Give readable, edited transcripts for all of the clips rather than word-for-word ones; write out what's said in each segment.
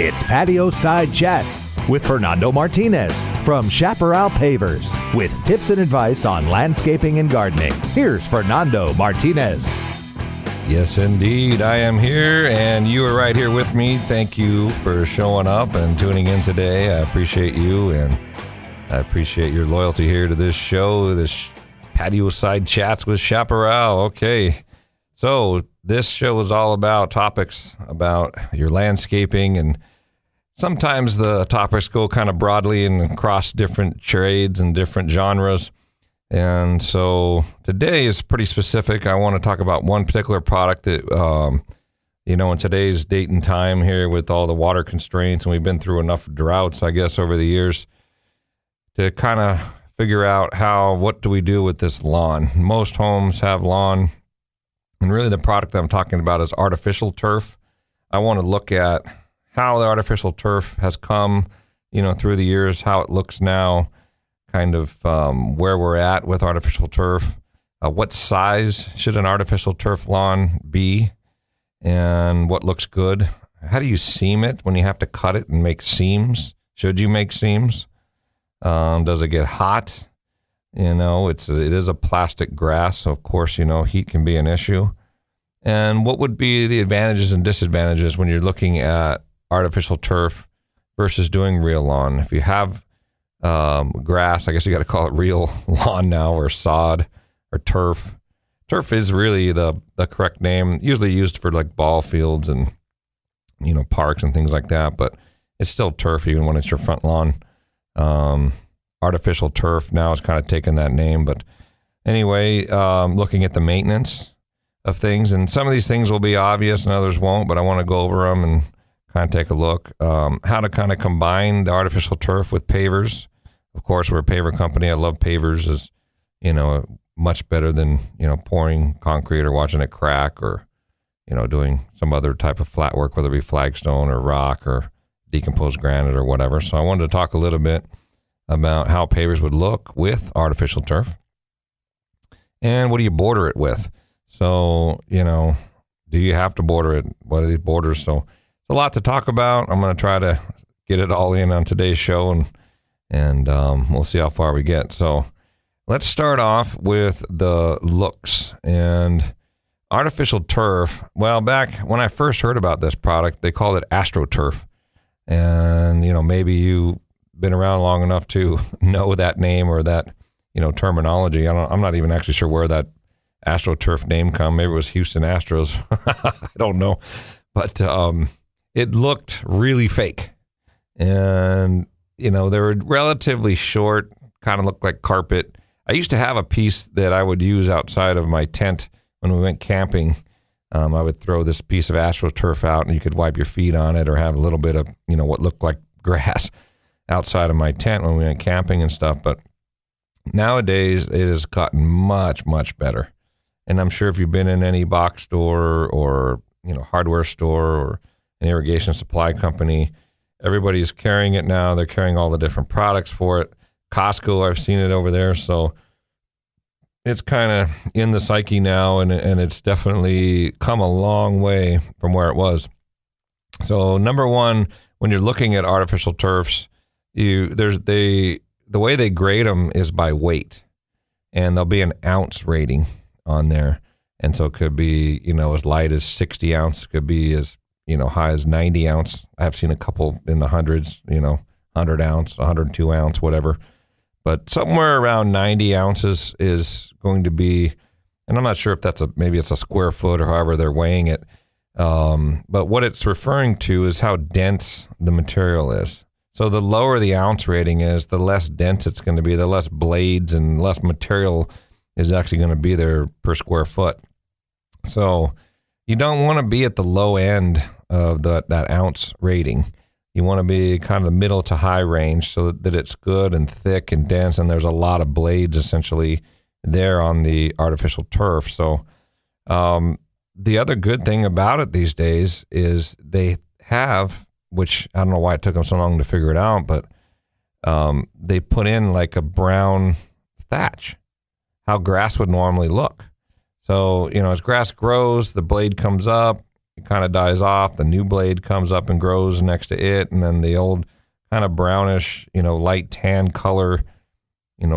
It's Patio Side Chats with Fernando Martinez from Chaparral Pavers with tips and advice on landscaping and gardening. Here's Fernando Martinez. Yes, indeed. I am here, and you are right here with me. Thank you for showing up and tuning in today. I appreciate you, and I appreciate your loyalty here to this show, this Patio Side Chats with Chaparral. Okay, so this show is all about topics about your landscaping, and sometimes the topics go kind of broadly and across different trades and different genres. And so today is pretty specific. I want to talk about one particular product that, in today's date and time here with all the water constraints, and we've been through enough droughts, I guess, over the years to kind of figure out what do we do with this lawn. Most homes have lawn, and really the product I'm talking about is artificial turf. I want to look at how the artificial turf has come, through the years, how it looks now, kind of where we're at with artificial turf, what size should an artificial turf lawn be, and what looks good. How do you seam it when you have to cut it and make seams? Should you make seams? Does it get hot? It is a plastic grass, so of course, heat can be an issue. And what would be the advantages and disadvantages when you're looking at artificial turf versus doing real lawn? If you have grass, I guess you got to call it real lawn now, or sod, or turf. Turf is really the correct name, usually used for like ball fields and parks and things like that, but it's still turf even when it's your front lawn. Artificial turf now is kind of taken that name, but anyway, looking at the maintenance of things, and some of these things will be obvious and others won't, but I want to go over them and kind of take a look. How to kind of combine the artificial turf with pavers. Of course, we're a paver company. I love pavers. Is much better than pouring concrete or watching it crack, or doing some other type of flat work, whether it be flagstone or rock or decomposed granite or whatever. So I wanted to talk a little bit about how pavers would look with artificial turf, and what do you border it with? So do you have to border it? What are these borders? So a lot to talk about. I'm going to try to get it all in on today's show, and we'll see how far we get. So let's start off with the looks and artificial turf. Well, back when I first heard about this product, they called it AstroTurf. And, maybe you've been around long enough to know that name or that, terminology. I'm not even actually sure where that AstroTurf name come. Maybe it was Houston Astros. I don't know. But it looked really fake. And, they were relatively short, kind of looked like carpet. I used to have a piece that I would use outside of my tent when we went camping. I would throw this piece of AstroTurf out, and you could wipe your feet on it, or have a little bit of, what looked like grass outside of my tent when we went camping and stuff. But nowadays, it has gotten much, much better. And I'm sure if you've been in any box store or, hardware store or an irrigation supply company, everybody's carrying it now. They're carrying all the different products for it. Costco, I've seen it over there. So it's kind of in the psyche now, and it's definitely come a long way from where it was. So number one, when you're looking at artificial turfs, the way they grade them is by weight, and there'll be an ounce rating on there. And so it could be, as light as 60 ounce, could be as, high as 90 ounce. I've seen a couple in the hundreds, 100 ounce, 102 ounce, whatever. But somewhere around 90 ounces is going to be, and I'm not sure if maybe it's a square foot or however they're weighing it. But what it's referring to is how dense the material is. So the lower the ounce rating is, the less dense it's going to be, the less blades and less material is actually going to be there per square foot. So you don't want to be at the low end of that ounce rating. You want to be kind of the middle to high range, so that it's good and thick and dense, and there's a lot of blades essentially there on the artificial turf. So the other good thing about it these days is they have, which I don't know why it took them so long to figure it out, but they put in like a brown thatch, how grass would normally look. So, as grass grows, the blade comes up, it kind of dies off. The new blade comes up and grows next to it, and then the old kind of brownish, light tan color,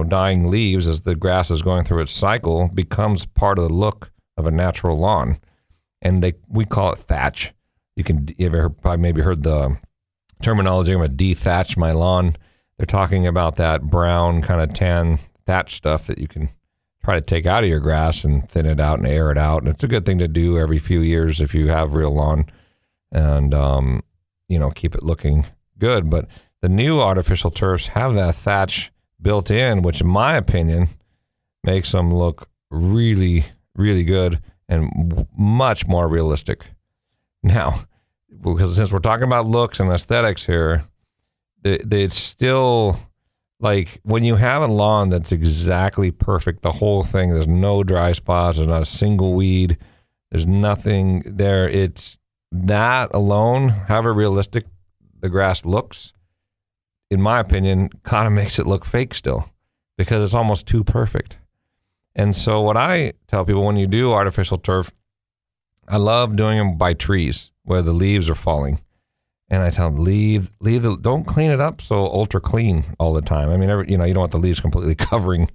dying leaves as the grass is going through its cycle becomes part of the look of a natural lawn. And we call it thatch. You ever probably maybe heard the terminology, I'm going to de-thatch my lawn. They're talking about that brown kind of tan thatch stuff that you can try to take out of your grass and thin it out and air it out. And it's a good thing to do every few years if you have real lawn and, keep it looking good. But the new artificial turfs have that thatch built in, which in my opinion makes them look really, really good and much more realistic. Now, because since we're talking about looks and aesthetics here, it's still like when you have a lawn that's exactly perfect, the whole thing, there's no dry spots, there's not a single weed, there's nothing there. It's that alone, however realistic the grass looks, in my opinion, kind of makes it look fake still because it's almost too perfect. And so what I tell people when you do artificial turf, I love doing them by trees where the leaves are falling. And I tell them, don't clean it up so ultra clean all the time. I mean, you don't want the leaves completely covering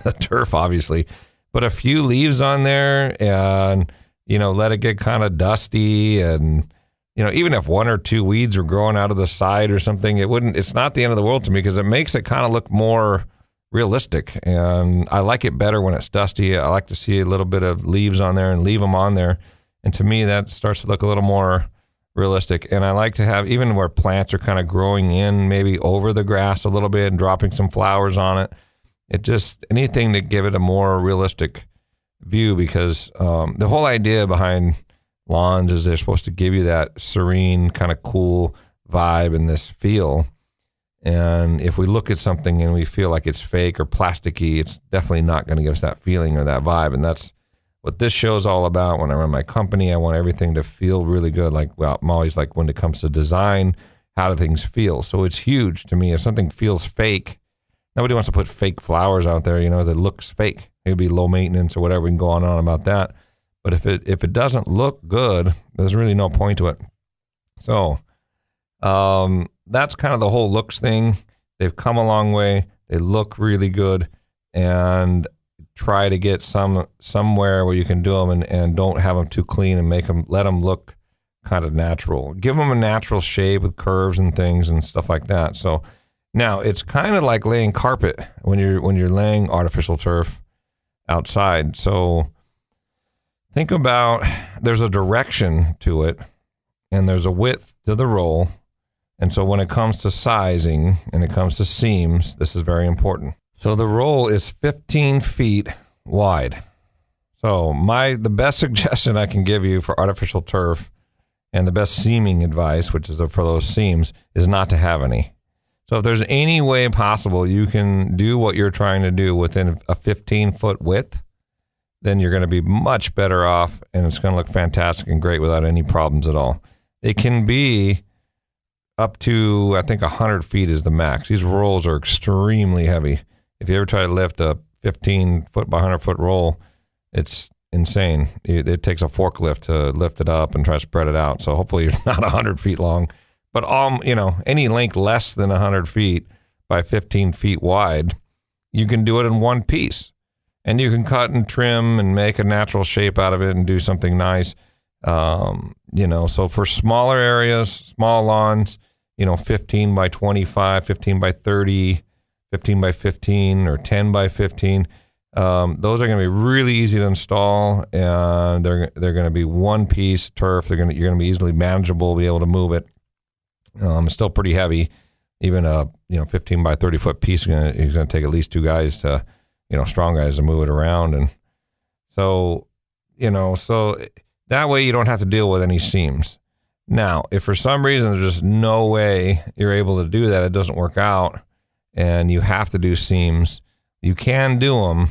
the turf, obviously, but a few leaves on there and, let it get kind of dusty. And, even if one or two weeds are growing out of the side or something, it's not the end of the world to me because it makes it kind of look more realistic. And I like it better when it's dusty. I like to see a little bit of leaves on there and leave them on there. And to me, that starts to look a little more realistic. And I like to have, even where plants are kind of growing in maybe over the grass a little bit and dropping some flowers on it, anything to give it a more realistic view, because the whole idea behind lawns is they're supposed to give you that serene kind of cool vibe and this feel. And if we look at something and we feel like it's fake or plasticky, it's definitely not going to give us that feeling or that vibe. And that's what this show is all about. When I run my company, I want everything to feel really good. I'm always like, when it comes to design, how do things feel? So it's huge to me. If something feels fake, nobody wants to put fake flowers out there, that looks fake. It would be low maintenance or whatever. We can go on and on about that. But if it doesn't look good, there's really no point to it. So that's kind of the whole looks thing. They've come a long way. They look really good. And try to get somewhere where you can do them and don't have them too clean and let them look kind of natural. Give them a natural shape with curves and things and stuff like that. So now it's kind of like laying carpet when you're laying artificial turf outside. So think about, there's a direction to it and there's a width to the roll. And so when it comes to sizing and it comes to seams, this is very important. So the roll is 15 feet wide. So the best suggestion I can give you for artificial turf and the best seaming advice, which is for those seams, is not to have any. So if there's any way possible you can do what you're trying to do within a 15-foot width, then you're going to be much better off and it's going to look fantastic and great without any problems at all. It can be up to, I think 100 feet is the max. These rolls are extremely heavy. If you ever try to lift a 15-foot by 100-foot roll, it's insane. It takes a forklift to lift it up and try to spread it out. So hopefully you're not 100 feet long. But any length less than 100 feet by 15 feet wide, you can do it in one piece. And you can cut and trim and make a natural shape out of it and do something nice. So for smaller areas, small lawns, 15 by 25, 15 by 30, 15 by 15 or 10 by 15. Those are going to be really easy to install, and they're going to be one piece turf. You're going to be easily manageable, be able to move it. It's still pretty heavy. Even a 15 by 30 foot piece is going to take at least two guys to, strong guys to move it around, and so that way you don't have to deal with any seams. Now, if for some reason there's just no way you're able to do that, it doesn't work out, and you have to do seams, you can do them,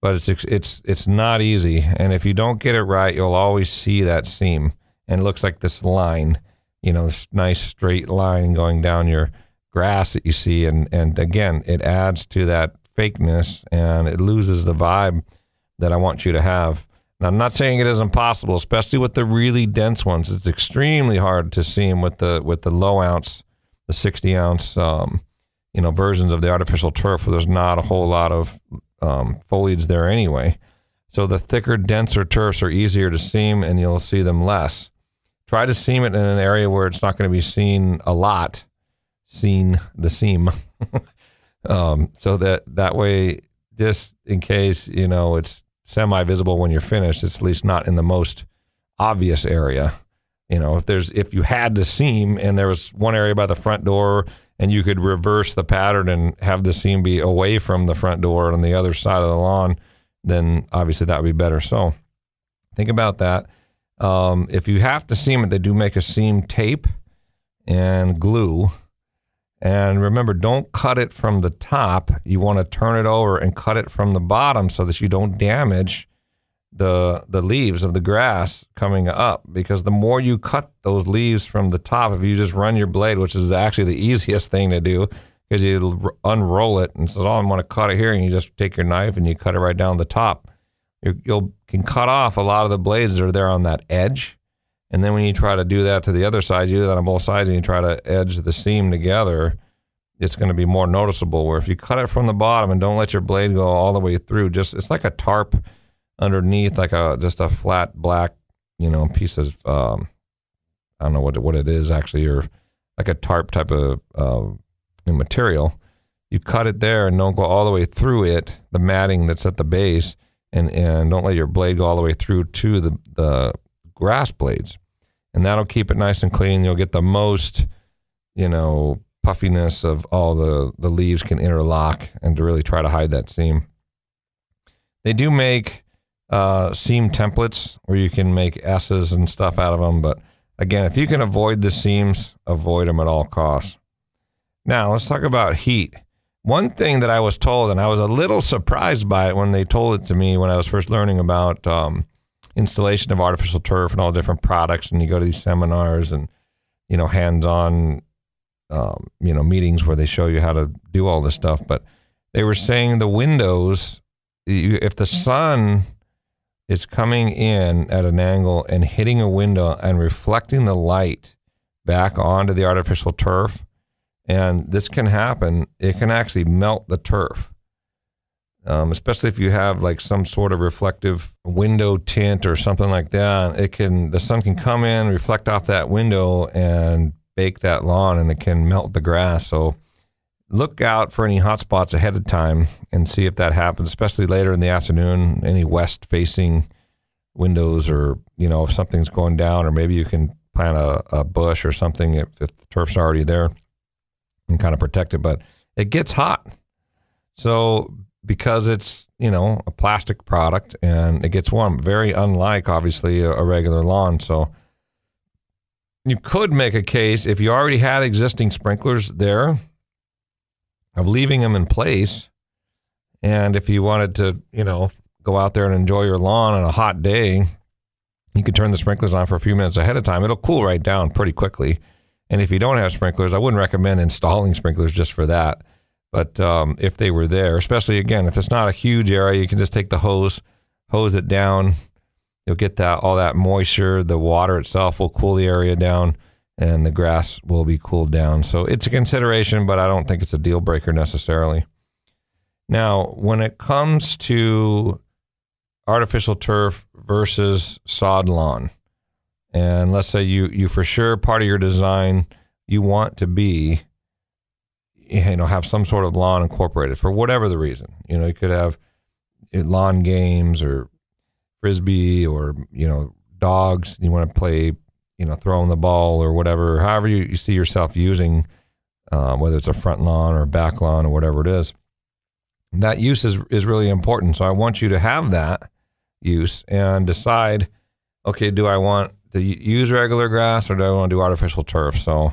but it's not easy. And if you don't get it right, you'll always see that seam, and it looks like this line, this nice straight line going down your grass that you see, and again, it adds to that fakeness, and it loses the vibe that I want you to have. Now, I'm not saying it isn't possible, especially with the really dense ones. It's extremely hard to seam with the low ounce, the 60 ounce, versions of the artificial turf where there's not a whole lot of foliage there anyway. So the thicker, denser turfs are easier to seam, and you'll see them less. Try to seam it in an area where it's not going to be seen a lot. Seen the seam. So that way, just in case, it's semi-visible when you're finished, it's at least not in the most obvious area. If you had the seam and there was one area by the front door and you could reverse the pattern and have the seam be away from the front door on the other side of the lawn, then obviously that would be better. So think about that. If you have to seam it, they do make a seam tape and glue. And remember, don't cut it from the top. You want to turn it over and cut it from the bottom so that you don't damage the leaves of the grass coming up. Because the more you cut those leaves from the top, if you just run your blade, which is actually the easiest thing to do, because you unroll it and says, I'm going to cut it here, and you just take your knife and you cut it right down the top. You can cut off a lot of the blades that are there on that edge. And then when you try to do that to the other side, you do that on both sides, and you try to edge the seam together, it's going to be more noticeable. Where if you cut it from the bottom and don't let your blade go all the way through, it's like a tarp underneath, like just a flat black, piece of, I don't know what it is actually, or like a tarp type of material. You cut it there and don't go all the way through it, the matting that's at the base, and don't let your blade go all the way through to the grass blades. And that'll keep it nice and clean. You'll get the most, puffiness of all the leaves can interlock, and to really try to hide that seam. They do make seam templates where you can make S's and stuff out of them. But again, if you can avoid the seams, avoid them at all costs. Now, let's talk about heat. One thing that I was told, and I was a little surprised by it when they told it to me when I was first learning about installation of artificial turf and all different products, and you go to these seminars and, hands-on, meetings where they show you how to do all this stuff. But they were saying the windows, if the sun is coming in at an angle and hitting a window and reflecting the light back onto the artificial turf, and this can happen, it can actually melt the turf. Especially if you have like some sort of reflective window tint or something like that, the sun can come in, reflect off that window and bake that lawn, and it can melt the grass. So look out for any hot spots ahead of time and see if that happens, especially later in the afternoon, any west facing windows, or, if something's going down, or maybe you can plant a bush or something if the turf's already there and kind of protect it. But it gets hot. So because it's, a plastic product and it gets warm, very unlike obviously a regular lawn. So you could make a case, if you already had existing sprinklers there, of leaving them in place. And if you wanted to, go out there and enjoy your lawn on a hot day, you could turn the sprinklers on for a few minutes ahead of time. It'll cool right down pretty quickly. And if you don't have sprinklers, I wouldn't recommend installing sprinklers just for that. But if they were there, especially, again, if it's not a huge area, you can just take the hose it down. You'll get all that moisture. The water itself will cool the area down, and the grass will be cooled down. So it's a consideration, but I don't think it's a deal breaker necessarily. Now, when it comes to artificial turf versus sod lawn, and let's say you for sure, part of your design, you want to be, have some sort of lawn incorporated for whatever the reason. You could have lawn games or Frisbee, or, dogs. You want to play, throwing the ball or whatever, however you see yourself using, whether it's a front lawn or a back lawn or whatever it is. That use is really important. So I want you to have that use and decide, okay, do I want to use regular grass or do I want to do artificial turf? So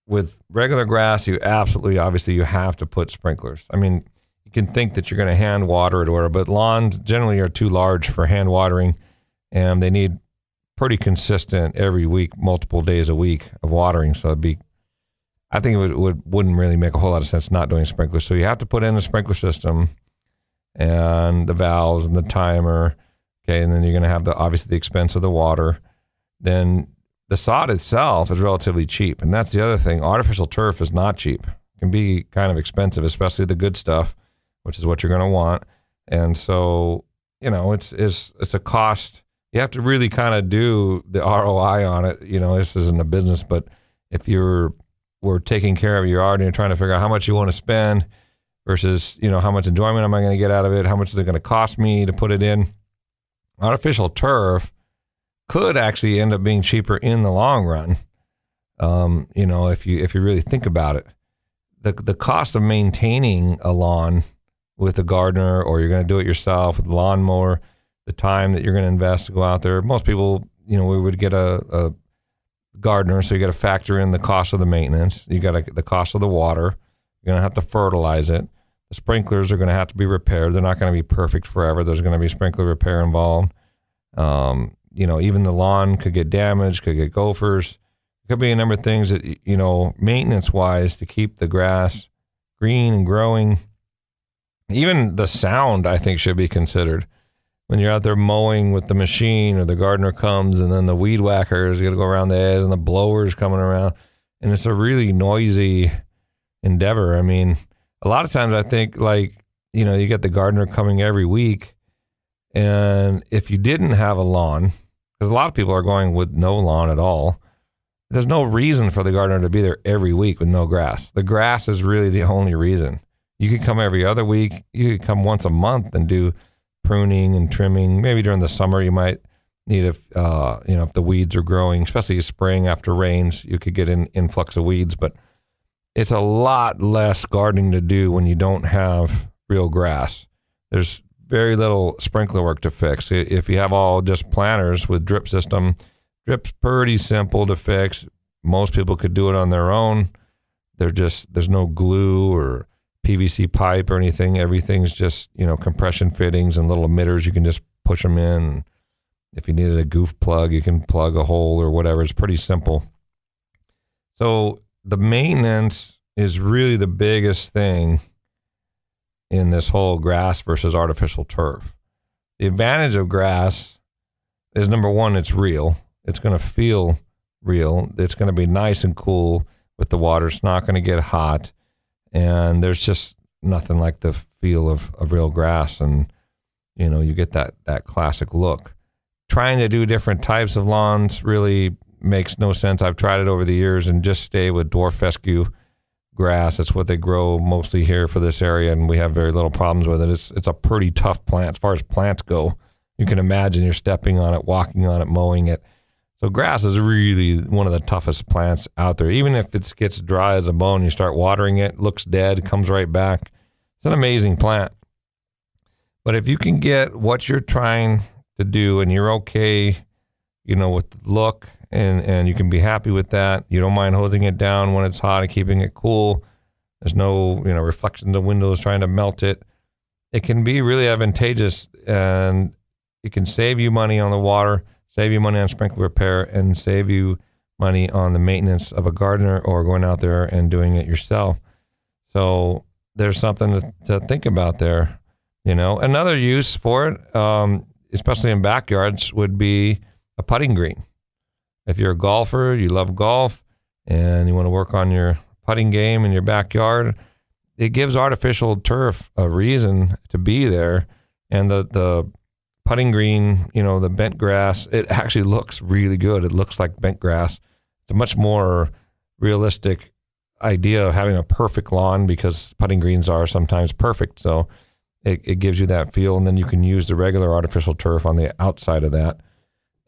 with regular grass, you obviously you have to put sprinklers. I mean, you can think that you're going to hand water it or whatever, but lawns generally are too large for hand watering, and they need pretty consistent every week, multiple days a week of watering. So I think it wouldn't really make a whole lot of sense not doing sprinklers. So you have to put in a sprinkler system and the valves and the timer. Okay, and then you're going to have obviously the expense of the water. Then the sod itself is relatively cheap, and that's the other thing. Artificial turf is not cheap. It can be kind of expensive, especially the good stuff, which is what you're going to want. And so, it's a cost. You have to really kind of do the ROI on it. This isn't a business, but if we're taking care of your yard and you're trying to figure out how much you want to spend versus, how much enjoyment am I going to get out of it? How much is it going to cost me to put it in? Artificial turf could actually end up being cheaper in the long run. If you really think about it, the cost of maintaining a lawn with a gardener, or you're going to do it yourself with a lawnmower, the time that you're going to invest to go out there. Most people, we would get a gardener, so you got to factor in the cost of the maintenance. You got the cost of the water. You're going to have to fertilize it. The sprinklers are going to have to be repaired. They're not going to be perfect forever. There's going to be sprinkler repair involved. Even the lawn could get damaged, could get gophers. Could be a number of things that, maintenance-wise, to keep the grass green and growing. Even the sound, I think, should be considered. When you're out there mowing with the machine, or the gardener comes, and then the weed whackers, you got to go around the edge, and the blowers coming around. And it's a really noisy endeavor. I mean, a lot of times I think, you get the gardener coming every week, and if you didn't have a lawn, because a lot of people are going with no lawn at all, there's no reason for the gardener to be there every week with no grass. The grass is really the only reason. You could come every other week. You could come once a month and do pruning and trimming. Maybe during the summer you might need if the weeds are growing, especially spring after rains, you could get an influx of weeds. But it's a lot less gardening to do when you don't have real grass. There's very little sprinkler work to fix. If you have all just planters with drip system, drip's pretty simple to fix. Most people could do it on their own. There's no glue or PVC pipe or anything. Everything's just, compression fittings and little emitters. You can just push them in. If you needed a goof plug, you can plug a hole or whatever. It's pretty simple. So the maintenance is really the biggest thing in this whole grass versus artificial turf. The advantage of grass is, number one, it's real. It's going to feel real. It's going to be nice and cool with the water. It's not going to get hot. And there's just nothing like the feel of real grass. And, you get that classic look. Trying to do different types of lawns really makes no sense. I've tried it over the years and just stay with dwarf fescue grass. That's what they grow mostly here for this area, and we have very little problems with it. It's a pretty tough plant as far as plants go. You can imagine you're stepping on it, walking on it, mowing it. So grass is really one of the toughest plants out there. Even if it gets dry as a bone, you start watering it, looks dead, comes right back. It's an amazing plant. But if you can get what you're trying to do and you're okay, with the look and you can be happy with that, you don't mind hosing it down when it's hot and keeping it cool. There's no, reflection in the windows trying to melt it. It can be really advantageous, and it can save you money on the water, save you money on sprinkler repair, and save you money on the maintenance of a gardener or going out there and doing it yourself. So there's something to think about there. Another use for it, especially in backyards, would be a putting green. If you're a golfer, you love golf, and you want to work on your putting game in your backyard, it gives artificial turf a reason to be there. And the putting green, the bent grass, it actually looks really good. It looks like bent grass. It's a much more realistic idea of having a perfect lawn, because putting greens are sometimes perfect. So it gives you that feel, and then you can use the regular artificial turf on the outside of that.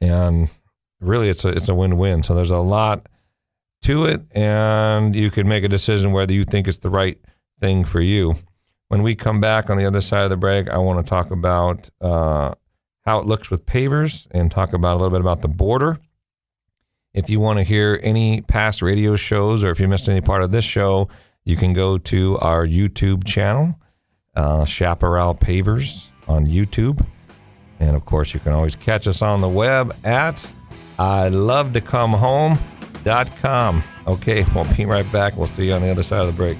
And really, it's a win-win. So there's a lot to it, and you can make a decision whether you think it's the right thing for you. When we come back on the other side of the break, I want to talk about how it looks with pavers and talk about a little bit about the border. If you want to hear any past radio shows, or if you missed any part of this show, you can go to our YouTube channel, Chaparral Pavers on YouTube. And of course, you can always catch us on the web at ILoveToComeHome.com. Okay, we'll be right back. We'll see you on the other side of the break.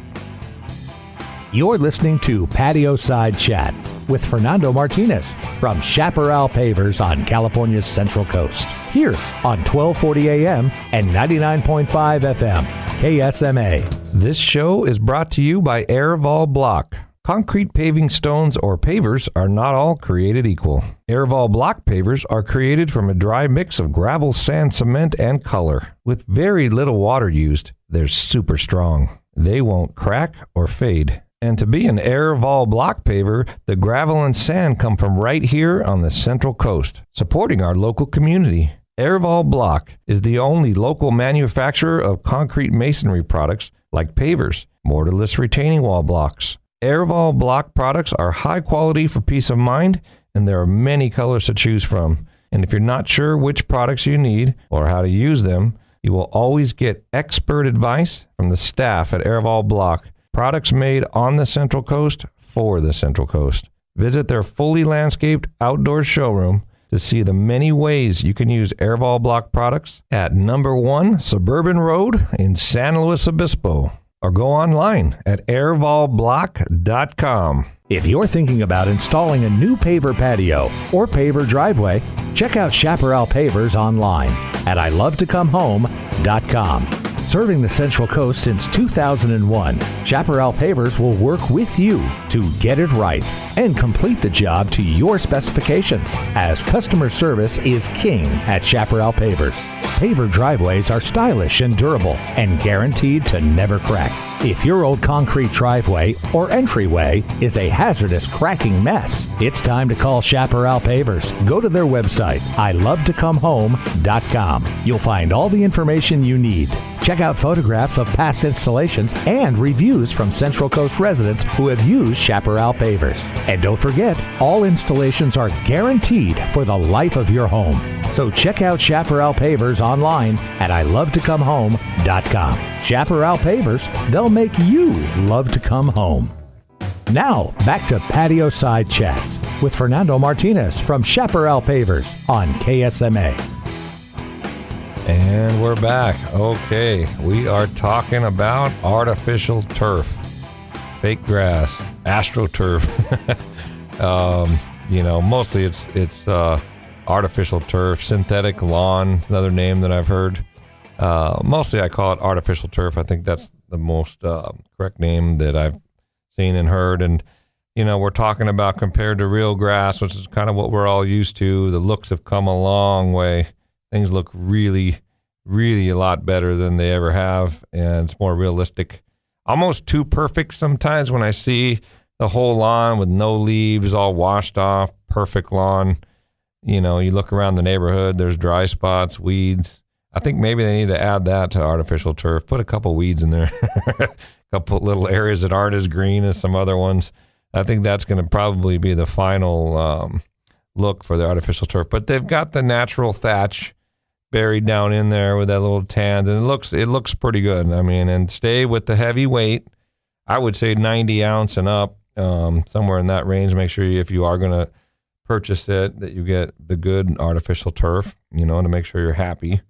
You're listening to Patio Side Chats with Fernando Martinez from Chaparral Pavers on California's Central Coast. Here on 1240 AM and 99.5 FM, KSMA. This show is brought to you by Airval Block. Concrete paving stones or pavers are not all created equal. Airval Block pavers are created from a dry mix of gravel, sand, cement, and color. With very little water used, they're super strong. They won't crack or fade. And to be an Airval Block paver, the gravel and sand come from right here on the Central Coast, supporting our local community. Airval Block is the only local manufacturer of concrete masonry products like pavers, mortarless retaining wall blocks. Airval Block products are high quality for peace of mind, and there are many colors to choose from. And if you're not sure which products you need or how to use them, you will always get expert advice from the staff at Airval Block. Products made on the Central Coast for the Central Coast. Visit their fully landscaped outdoor showroom to see the many ways you can use Airval Block products at number 1 Suburban Road in San Luis Obispo. Or go online at airvalblock.com. If you're thinking about installing a new paver patio or paver driveway, check out Chaparral Pavers online at ilovetocomehome.com. Serving the Central Coast since 2001, Chaparral Pavers will work with you to get it right and complete the job to your specifications, as customer service is king at Chaparral Pavers. Paver driveways are stylish and durable and guaranteed to never crack. If your old concrete driveway or entryway is a hazardous cracking mess, it's time to call Chaparral Pavers. Go to their website, ilovetocomehome.com. You'll find all the information you need. Check out photographs of past installations and reviews from Central Coast residents who have used Chaparral Pavers. And don't forget, all installations are guaranteed for the life of your home. So check out Chaparral Pavers online at ilovetocomehome.com. Chaparral Pavers, they'll make you love to come home. Now, back to Patio Side Chats with Fernando Martinez from Chaparral Pavers on KSMA. And we're back. Okay, we are talking about artificial turf, fake grass, AstroTurf. Mostly it's artificial turf, synthetic lawn. It's another name that I've heard. Mostly I call it artificial turf. I think that's the most correct name that I've seen and heard. And, we're talking about compared to real grass, which is kind of what we're all used to. The looks have come a long way. Things look really, really a lot better than they ever have. And it's more realistic. Almost too perfect sometimes when I see the whole lawn with no leaves, all washed off, perfect lawn. You look around the neighborhood, there's dry spots, weeds. I think maybe they need to add that to artificial turf. Put a couple weeds in there, a couple little areas that aren't as green as some other ones. I think that's going to probably be the final look for the artificial turf. But they've got the natural thatch buried down in there with that little tans, and it looks pretty good. I mean, and stay with the heavy weight. I would say 90 ounce and up, somewhere in that range. Make sure if you are going to purchase it, that you get the good artificial turf, to make sure you're happy.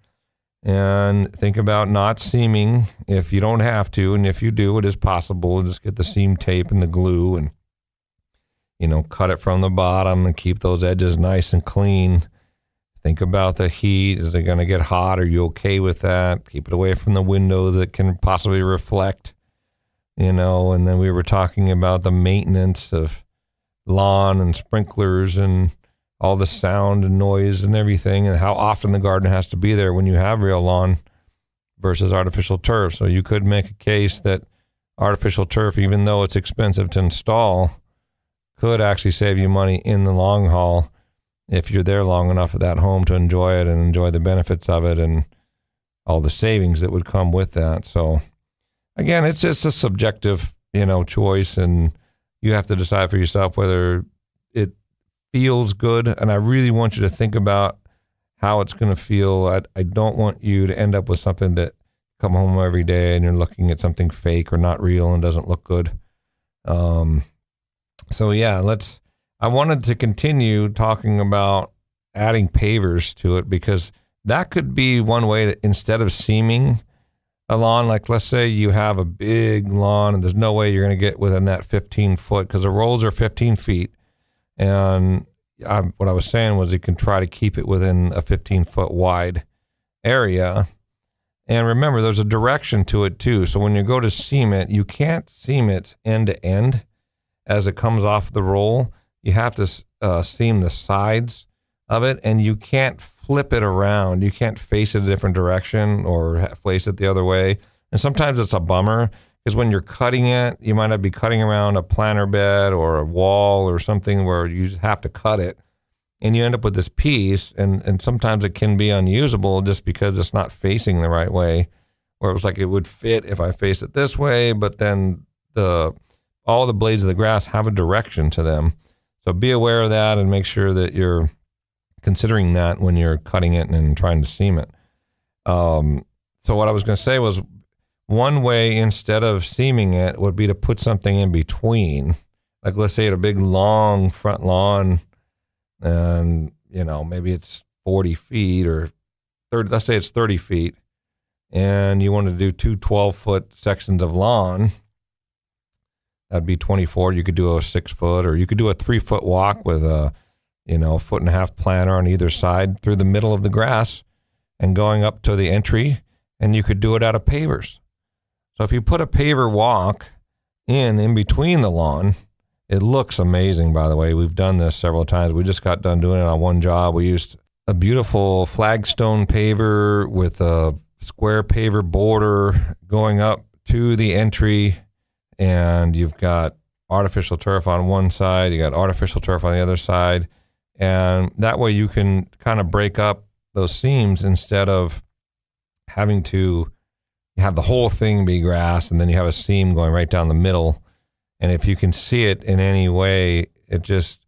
And think about not seaming if you don't have to, and if you do, it is possible. Just get the seam tape and the glue and, cut it from the bottom and keep those edges nice and clean. Think about the heat. Is it going to get hot? Are you okay with that? Keep it away from the windows that can possibly reflect, and then we were talking about the maintenance of lawn and sprinklers and all the sound and noise and everything, and how often the garden has to be there when you have real lawn versus artificial turf. So you could make a case that artificial turf, even though it's expensive to install, could actually save you money in the long haul if you're there long enough at that home to enjoy it and enjoy the benefits of it and all the savings that would come with that. So again, it's just a subjective, choice, and you have to decide for yourself whether it feels good. And I really want you to think about how it's going to feel. I don't want you to end up with something that come home every day and you're looking at something fake or not real and doesn't look good. I wanted to continue talking about adding pavers to it, because that could be one way that instead of seaming a lawn, like let's say you have a big lawn and there's no way you're going to get within that 15 foot because the rolls are 15 feet. And what I was saying was you can try to keep it within a 15-foot wide area. And remember, there's a direction to it too. So when you go to seam it, you can't seam it end to end as it comes off the roll. You have to seam the sides of it, and you can't flip it around. You can't face it a different direction or face it the other way. And sometimes it's a bummer because when you're cutting it, you might not be cutting around a planter bed or a wall or something where you have to cut it. And you end up with this piece, and sometimes it can be unusable just because it's not facing the right way. Where it was like it would fit if I face it this way, but then all the blades of the grass have a direction to them. So be aware of that and make sure that you're considering that when you're cutting it and trying to seam it. So what I was going to say was one way instead of seaming it would be to put something in between. Like let's say at a big long front lawn, and maybe it's 40 feet or 30, let's say it's 30 feet, and you want to do two 12-foot sections of lawn. That'd be 24. You could do a 6-foot, or you could do a 3-foot walk with a 1.5-foot planter on either side through the middle of the grass and going up to the entry, and you could do it out of pavers. So if you put a paver walk in between the lawn, it looks amazing, by the way. We've done this several times. We just got done doing it on one job. We used a beautiful flagstone paver with a square paver border going up to the entry, and you've got artificial turf on one side, you got artificial turf on the other side, and that way you can kind of break up those seams instead of having to have the whole thing be grass and then you have a seam going right down the middle. And if you can see it in any way, it just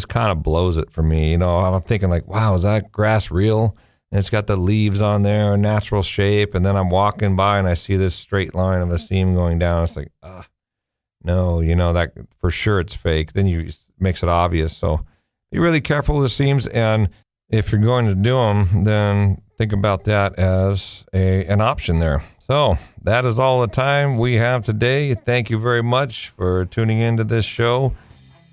kind of blows it for me. I'm thinking like, wow, is that grass real? And it's got the leaves on there, a natural shape. And then I'm walking by and I see this straight line of a seam going down. It's like, no, that for sure it's fake. Then it makes it obvious. So be really careful with the seams. And if you're going to do them, then think about that as an option there. So that is all the time we have today. Thank you very much for tuning into this show.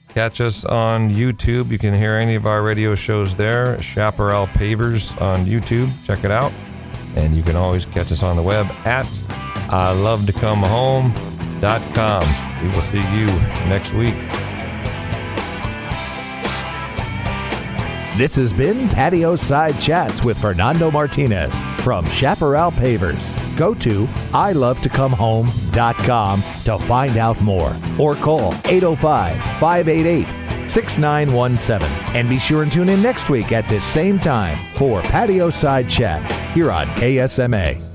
Catch us on YouTube. You can hear any of our radio shows there. Chaparral Pavers on YouTube. Check it out. And you can always catch us on the web at ilovetocomehome.com. We will see you next week. This has been Patio Side Chats with Fernando Martinez from Chaparral Pavers. Go to ilovetocomehome.com to find out more, or call 805-588-6917. And be sure and tune in next week at this same time for Patio Side Chats here on KSMA.